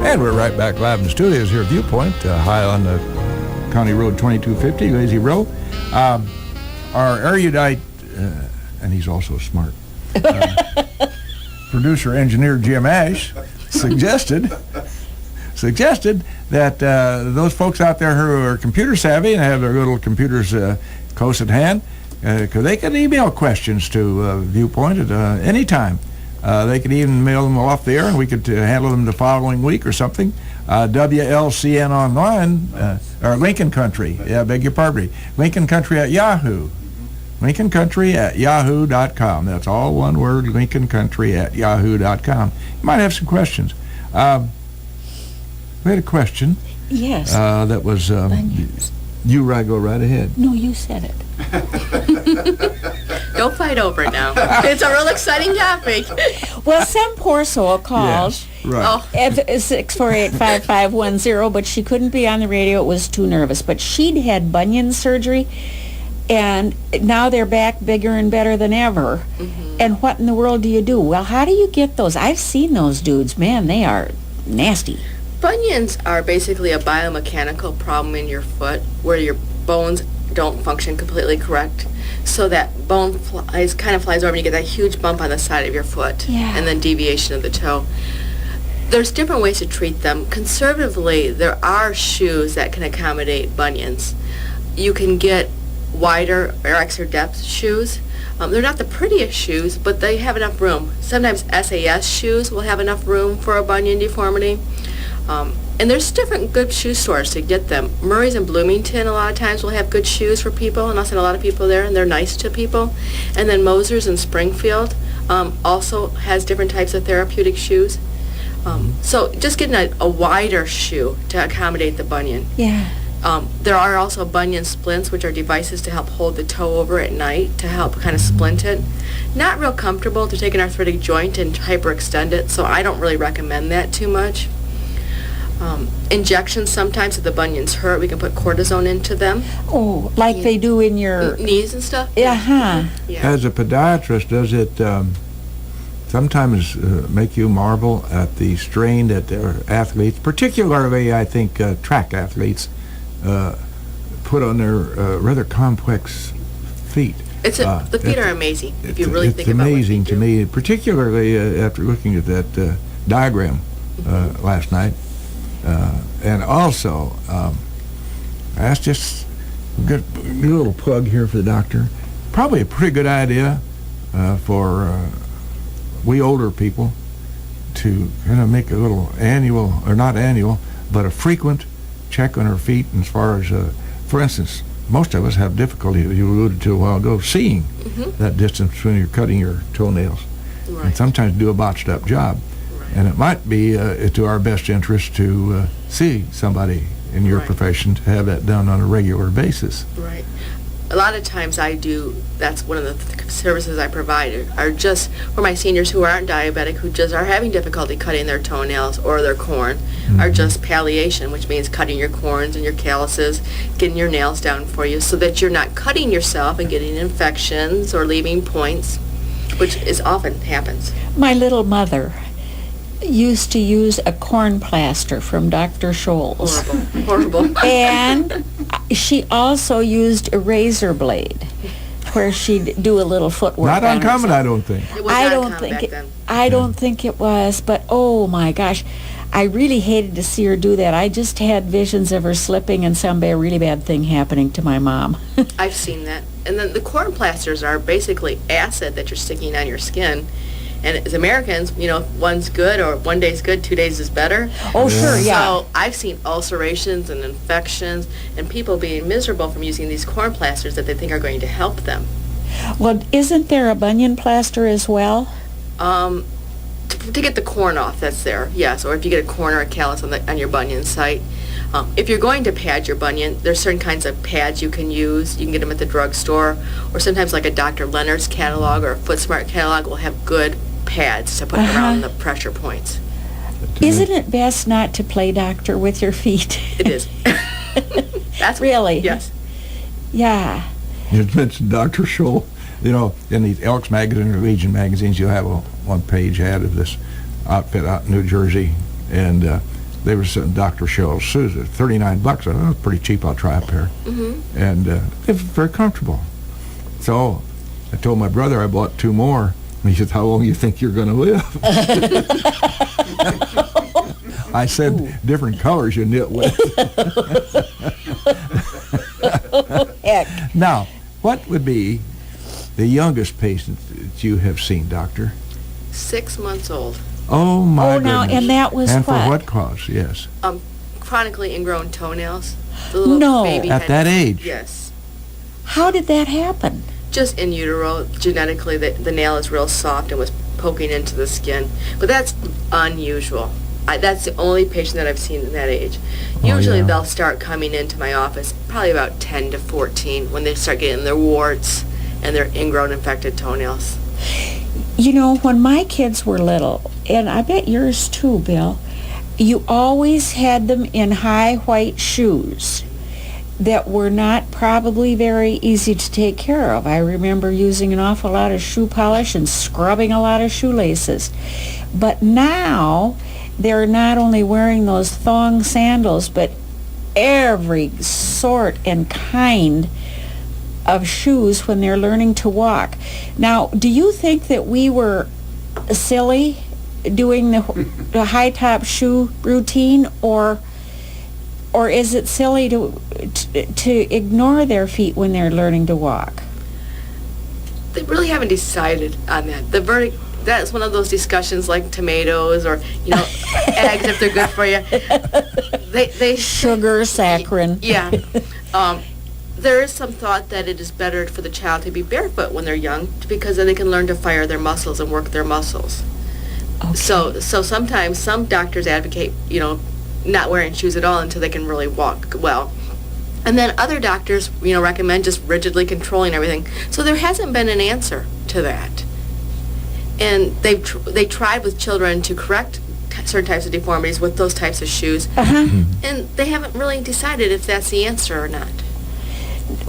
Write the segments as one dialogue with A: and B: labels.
A: And we're right back live in the studios here at Viewpoint, high on the County Road 2250, Lazy Row. Our erudite, and he's also smart, producer engineer Jim Ash suggested that those folks out there who are computer savvy and have their little computers close at hand, because they can email questions to Viewpoint at any time. They could even mail them off the air, and we could handle them the following week or something. WLCN Online, or Lincoln Country, beg your pardon, Lincoln Country at Yahoo. Lincoln Country at yahoo.com. That's all one word, Lincoln Country at yahoo.com. You might have some questions. We had a question.
B: Yes.
A: That was, you go right ahead.
B: No, you said it.
C: Don't fight over it now. It's a real exciting topic.
B: Well, some poor soul called.
A: Yes, right.
B: 648-5510, but she couldn't be on the radio. It was too nervous. But she'd had bunion surgery, and now they're back bigger and better than ever. Mm-hmm. And what in the world do you do? Well, how do you get those? I've seen those dudes. Man, they are nasty.
C: Bunions are basically a biomechanical problem in your foot where your bones don't function completely correct. So that bone kind of flies over and you get that huge bump on the side of your foot.
B: Yeah.
C: And then deviation of the toe. There's different ways to treat them. Conservatively, there are shoes that can accommodate bunions. You can get wider or extra depth shoes. They're not the prettiest shoes, but they have enough room. Sometimes SAS shoes will have enough room for a bunion deformity. And there's different good shoe stores to get them. Murray's and Bloomington a lot of times will have good shoes for people, and I'll send a lot of people there, and they're nice to people. And then Moser's in Springfield also has different types of therapeutic shoes. So just getting a wider shoe to accommodate the bunion.
B: Yeah.
C: There are also bunion splints, which are devices to help hold the toe over at night to help kind of splint it. Not real comfortable to take an arthritic joint and hyperextend it, so I don't really recommend that too much. Injections sometimes if the bunions hurt, we can put cortisone into them.
B: Oh, like they do in your
C: knees and stuff.
B: Yeah.
A: As a podiatrist, does it sometimes make you marvel at the strain that their athletes, particularly I think track athletes, put on their rather complex feet?
C: The feet are amazing if you really think about it.
A: It's amazing to me, particularly after looking at that diagram last night. And also, that's just a good little plug here for the doctor. Probably a pretty good idea for we older people to kind of make a little annual, or not annual, but a frequent check on our feet as far as, for instance, most of us have difficulty, as you alluded to a while ago, seeing that distance when you're cutting your toenails. Right. And sometimes do a botched up job. And it might be to our best interest to see somebody in your profession to have that done on a regular basis.
C: Right. A lot of times that's one of the services I provide, are just for my seniors who aren't diabetic, who just are having difficulty cutting their toenails or their corn, are just palliation, which means cutting your corns and your calluses, getting your nails down for you so that you're not cutting yourself and getting infections or leaving points, which is often happens.
B: My little mother used to use a corn plaster from Dr. Scholl's.
C: Horrible.
B: And she also used a razor blade where she'd do a little footwork.
A: Not uncommon, I don't think.
C: It was not uncommon back then.
B: I don't think it was, but oh my gosh, I really hated to see her do that. I just had visions of her slipping and some really bad thing happening to my mom.
C: I've seen that. And then the corn plasters are basically acid that you're sticking on your skin. And as Americans, one's good, or one day's good, 2 days is better.
B: Oh, sure, yeah.
C: So I've seen ulcerations and infections and people being miserable from using these corn plasters that they think are going to help them.
B: Well, isn't there a bunion plaster as well?
C: To get the corn off, that's there, yes. Or if you get a corn or a callus on your bunion site. If you're going to pad your bunion, there's certain kinds of pads you can use. You can get them at the drugstore, or sometimes like a Dr. Leonard's catalog or a FootSmart catalog will have good pads to put around the pressure points.
B: Isn't it best not to play doctor with your feet?
C: It is. That's
B: really?
C: Yes.
B: Yeah.
A: You mentioned Dr. Scholl. In these Elks magazine or Legion magazines, you'll have a one-page ad of this outfit out in New Jersey, and they were selling Dr. Shell's shoes at $39. I thought, oh, pretty cheap. I'll try a pair. And they're very comfortable. So I told my brother I bought 2 more. And he said, how long do you think you're going to live? I said, different colors you knit with.
B: Heck.
A: Now, what would be the youngest patient that you have seen, doctor?
C: 6 months old.
A: Oh, my
B: Oh, now,
A: goodness.
B: and that was
A: And
B: what?
A: for what cause? Yes.
C: Chronically ingrown toenails. The little
B: No.
C: baby
A: At
C: had-
A: that age?
C: Yes.
B: How did that happen?
C: Just in utero, genetically, the nail is real soft and was poking into the skin. But that's unusual. That's the only patient that I've seen in that age. Usually
A: yeah.
C: they'll start coming into my office probably about 10 to 14 when they start getting their warts and their ingrown infected toenails.
B: You know, when my kids were little, and I bet yours too, Bill, you always had them in high white shoes that were not probably very easy to take care of. I remember using an awful lot of shoe polish and scrubbing a lot of shoelaces. But now, they're not only wearing those thong sandals, but every sort and kind of shoes when they're learning to walk. Now, do you think that we were silly doing the high top shoe routine, or is it silly to ignore their feet when they're learning to walk?
C: They really haven't decided on that. The verdict, that's one of those discussions like tomatoes or, eggs if they're good for you. They
B: Sugar, saccharin.
C: Yeah. There is some thought that it is better for the child to be barefoot when they're young because then they can learn to fire their muscles and work their muscles.
B: Okay.
C: So sometimes some doctors advocate, not wearing shoes at all until they can really walk well. And then other doctors, recommend just rigidly controlling everything. So there hasn't been an answer to that. And they tried with children to correct certain types of deformities with those types of shoes. And they haven't really decided if that's the answer or not.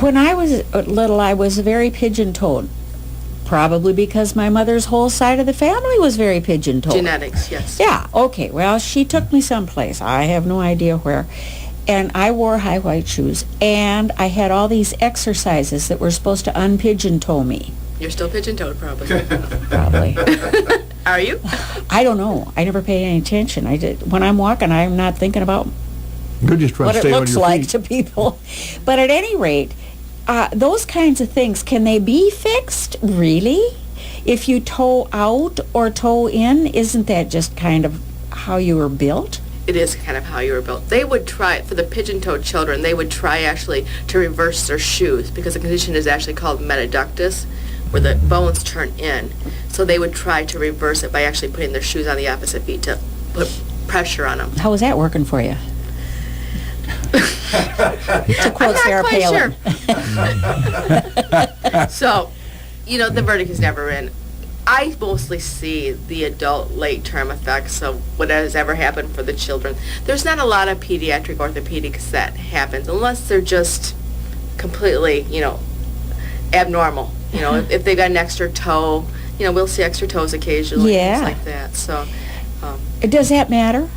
B: When I was little, I was very pigeon-toed. Probably because my mother's whole side of the family was very pigeon-toed.
C: Genetics, yes.
B: Yeah, okay. Well, she took me someplace. I have no idea where. And I wore high white shoes. And I had all these exercises that were supposed to unpigeon-toe me.
C: You're still pigeon-toed, probably.
B: Probably.
C: Are you?
B: I don't know. I never paid any attention. When I'm walking, I'm not thinking about
A: You're just trying
B: what
A: to
B: it
A: stay on
B: looks
A: your
B: like
A: feet.
B: to people. But at any rate, those kinds of things, can they be fixed, really? If you toe out or toe in, isn't that just kind of how you were built?
C: It is kind of how you were built. They would try, for the pigeon-toed children, they would try actually to reverse their shoes because the condition is actually called metaductus, where the bones turn in. So they would try to reverse it by actually putting their shoes on the opposite feet to put pressure on them.
B: How was that working for you? To quote
C: I'm
B: Sarah
C: not quite
B: Palin.
C: sure. So, the verdict is never in. I mostly see the adult late-term effects of what has ever happened for the children. There's not a lot of pediatric orthopedics that happens unless they're just completely, abnormal. If they got an extra toe, we'll see extra toes occasionally,
B: Yeah.
C: things like that. So,
B: Does that matter?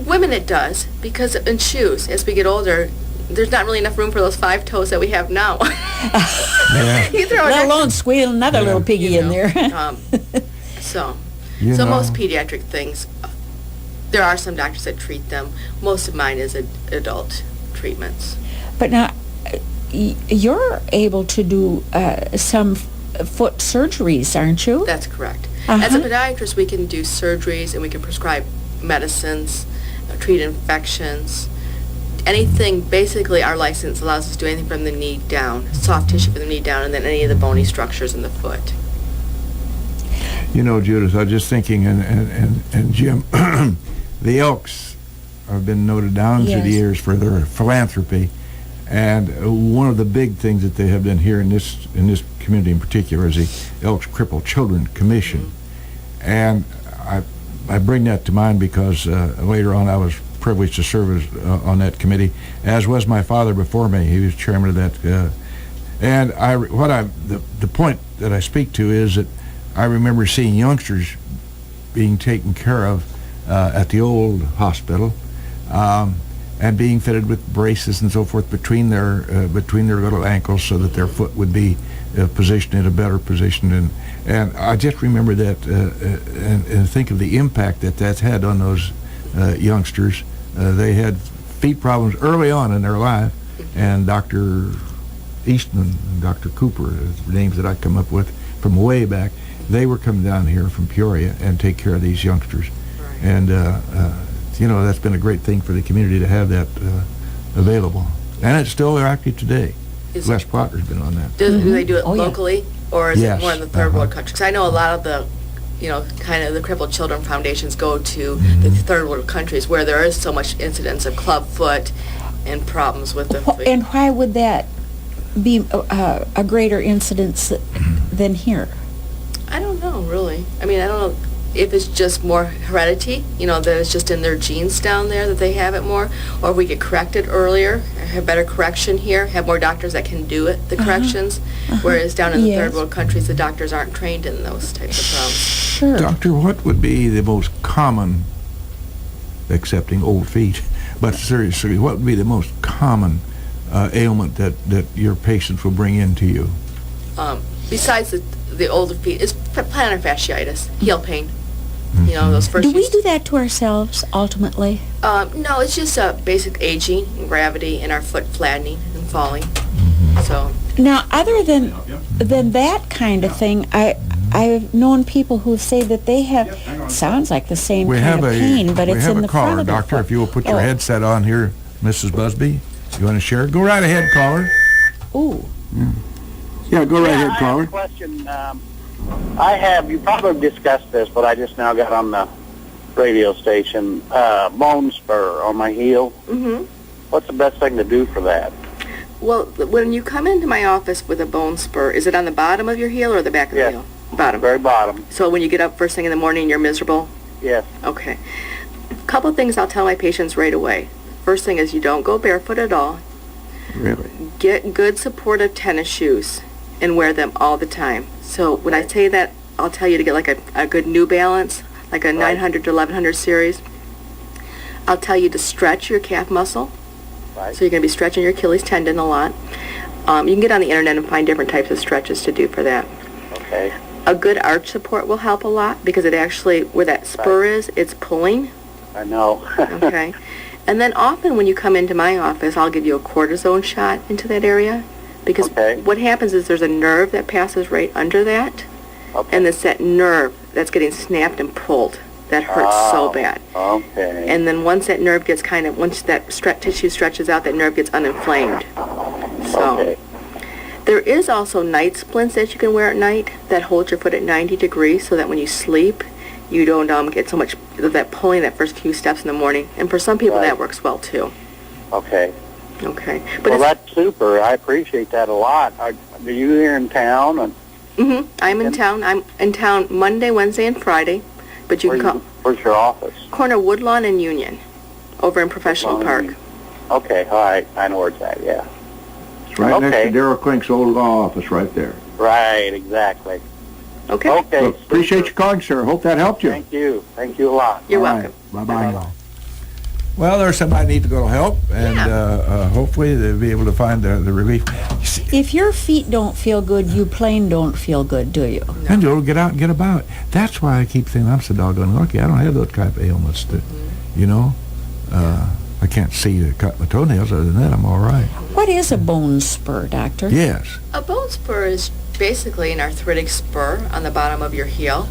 C: women it does, because in shoes, as we get older, there's not really enough room for those 5 toes that we have now.
A: Yeah.
C: You throw an
B: Let
C: extra-
B: alone squeal another little piggy in there.
C: So
A: You know,
C: most pediatric things, there are some doctors that treat them. Most of mine is adult treatments.
B: But now, you're able to do some foot surgeries, aren't you?
C: That's correct. As a
B: Uh-huh.
C: podiatrist, we can do surgeries and we can prescribe medicines, treat infections. Anything, basically our license allows us to do anything from the knee down, soft tissue from the knee down, and then any of the bony structures in the foot.
A: Judith, I was just thinking, and Jim, the Elks have been noted down through the
B: Yes.
A: years for their philanthropy, and one of the big things that they have done here in this community in particular is the Elks Crippled Children Commission, and I bring that to mind because later on I was privileged to serve on that committee, as was my father before me. He was chairman of that, and the point that I speak to is that I remember seeing youngsters being taken care of at the old hospital, and being fitted with braces and so forth between their little ankles so that their foot would be positioned in a better position. And I just remember that and think of the impact that that's had on those youngsters. They had feet problems early on in their life, and Dr. Eastman and Dr. Cooper, the names that I come up with from way back, they were coming down here from Peoria and take care of these youngsters.
C: Right.
A: And, that's been a great thing for the community to have that available. And it's still active today.
C: Is-
A: Les Proctor's been on that.
C: Do they do it
B: Oh, yeah.
C: locally, or is
A: Yes,
C: it more in the third
A: uh-huh.
C: world countries? 'Cause I know a lot of the, kind of the crippled children foundations go to the third world countries where there is so much incidence of club foot and problems with the feet.
B: And why would that be a greater incidence than here?
C: I don't know, really. I mean, I don't know if it's just more heredity, that it's just in their genes down there that they have it more, or if we get corrected earlier, have better correction here, have more doctors that can do it, the corrections, whereas down in the
B: Yes.
C: third world countries, the doctors aren't trained in those types of problems.
B: Sure.
A: Doctor, what would be the most common, accepting old feet, but seriously, what would be the most common ailment that your patients will bring in to you?
C: Besides the older feet, is plantar fasciitis, heel pain. Those first
B: Do we
C: few-
B: do that to ourselves ultimately?
C: No, it's just a basic aging and gravity and our foot flattening and falling. So,
B: Now, other than that kind of thing, I've known people who say that they have, sounds like the same
A: We
B: kind
A: have
B: of pain, but
A: we
B: it's
A: have
B: in
A: a
B: the front
A: caller,
B: of the
A: Doctor.
B: foot.
A: If you will put your
B: Oh.
A: headset on here, Mrs. Busby, you want to share? Go right ahead, caller.
B: Ooh.
A: Yeah, go right
D: Yeah,
A: ahead,
D: I have
A: caller.
D: a question. You probably discussed this, but I just now got on the radio station. Bone spur on my heel. What's the best thing to do for that?
C: well, when you come into my office with a bone spur, is it on the bottom of your heel or the back of
D: Yes.
C: the heel? Bottom.
D: Very bottom.
C: So when you get up first thing in the morning, you're miserable?
D: Yes.
C: Okay. A couple of things I'll tell my patients right away. First thing is you don't go barefoot at all.
A: Really?
C: Get good supportive tennis shoes and wear them all the time. So when I say that, I'll tell you to get like a good New Balance, like a 900 to 1100 series. I'll tell you to stretch your calf muscle.
D: Right.
C: So you're going to be stretching your Achilles tendon a lot. You can get on the internet and find different types of stretches to do for that.
D: Okay.
C: A good arch support will help a lot because it actually, where that spur is, it's pulling.
D: I know.
C: Okay. And then often when you come into my office, I'll give you a cortisone shot into that area because
D: Okay.
C: what happens is there's a nerve that passes right under that,
D: Okay.
C: and it's that nerve that's getting snapped and pulled that hurts so
D: Oh,
C: bad.
D: Okay.
C: And then once that nerve gets once that tissue stretches out, that nerve gets uninflamed. So
D: Okay.
C: there is also night splints that you can wear at night that hold your foot at 90 degrees so that when you sleep, you don't get so much of that pulling that first few steps in the morning. And for some people,
D: Right.
C: that works well too.
D: Okay.
C: Okay. But
D: Well, that's super. I appreciate that a lot. Are you here in town? And
C: I'm in town. I'm in town Monday, Wednesday, and Friday. But you can come
D: where's your office?
C: corner Woodlawn and Union over in Professional Park.
D: Okay. All right. I know where it's at. Yeah.
A: It's right next
D: Okay.
A: to Darrell Klink's old law office right there.
D: Right. Exactly.
C: Okay?
D: Okay.
A: Well, appreciate your calling, sir. Hope that helped you.
D: Thank you. Thank you a lot.
C: You're
A: All
C: welcome.
A: right. Bye-bye. Well, there's somebody need to go to help, and hopefully they'll be able to find the relief.
B: If your feet don't feel good, you plain don't feel good, do you?
A: And you'll get out and get about. That's why I keep saying I'm so doggone lucky. I don't have those type of ailments. I can't see to cut my toenails. Other than that, I'm all right.
B: What is a bone spur, doctor?
A: Yes.
C: A bone spur is basically an arthritic spur on the bottom of your heel.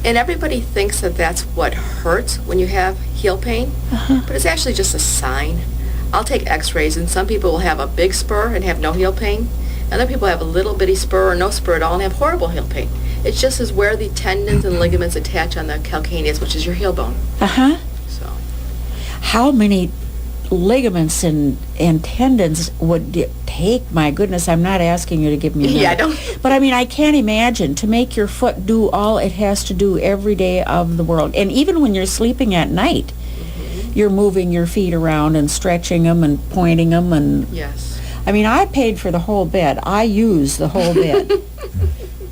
C: And everybody thinks that that's what hurts when you have heel pain, but it's actually just a sign. I'll take x-rays, and some people will have a big spur and have no heel pain. Other people have a little bitty spur or no spur at all and have horrible heel pain. It just is where the tendons and ligaments attach on the calcaneus, which is your heel bone.
B: Uh-huh.
C: So,
B: How many ligaments and tendons would it take? My goodness, I'm not asking you to give me a
C: yeah,
B: number.
C: don't.
B: But I mean, I can't imagine to make your foot do all it has to do every day of the world. And even when you're sleeping at night, you're moving your feet around and stretching them and pointing them. And
C: Yes.
B: I mean, I paid for the whole bed. I use the whole bed.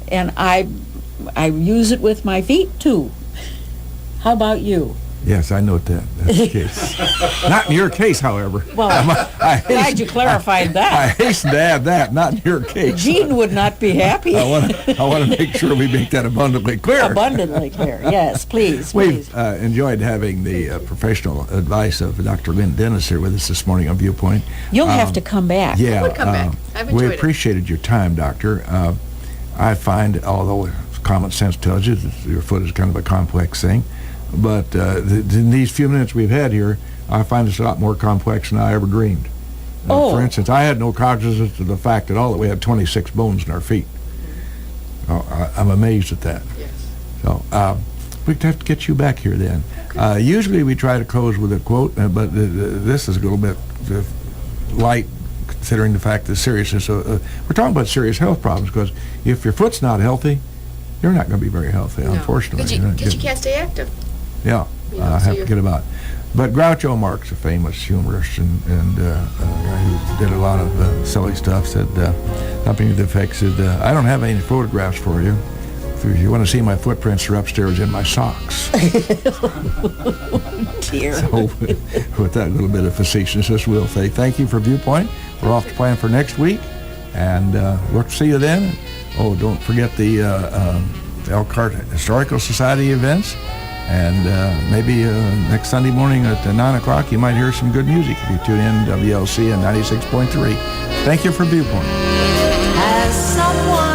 B: And I use it with my feet, too. How about you?
A: Yes, I note that. That's the case. Not in your case, however.
B: Well, glad you clarified
A: I
B: that.
A: hasten to add that, not in your case.
B: Gene would not be happy.
A: I want to make sure we make that abundantly clear.
B: Abundantly clear. Yes, please, please.
A: We've enjoyed having the professional advice of Dr. Lynn Dennis here with us this morning on Viewpoint.
B: You'll have to come back.
A: Yeah,
C: would come back. I've enjoyed
A: we
C: it.
A: appreciated your time, Doctor. I find, although common sense tells you that your foot is kind of a complex thing, but in these few minutes we've had here, I find it's a lot more complex than I ever dreamed. For instance, I had no cognizance of the fact at all that we had 26 bones in our feet. I'm amazed at that.
C: Yes.
A: So we'd have to get you back here then. Okay. Usually we try to close with a quote, but this is a little bit light considering the fact that seriousness. We're talking about serious health problems because if your foot's not healthy, you're not going to be very healthy, unfortunately.
C: Because you can't stay active.
A: Yeah,
C: You know,
A: I
C: so
A: have to
C: you're-
A: get about. But Groucho Marx, a famous humorist and guy who did a lot of silly stuff, said something to the effect, said, I don't have any photographs for you. If you want to see my footprints, they're upstairs in my socks.
B: Dear.
A: So with that little bit of facetiousness, we'll say thank you for Viewpoint. We're off to plan for next week, and we'll see you then. Oh, don't forget the Elkhart Historical Society events. And maybe next Sunday morning at 9 o'clock, you might hear some good music if you tune in WLC and 96.3. Thank you for Viewpoint.
E: Has someone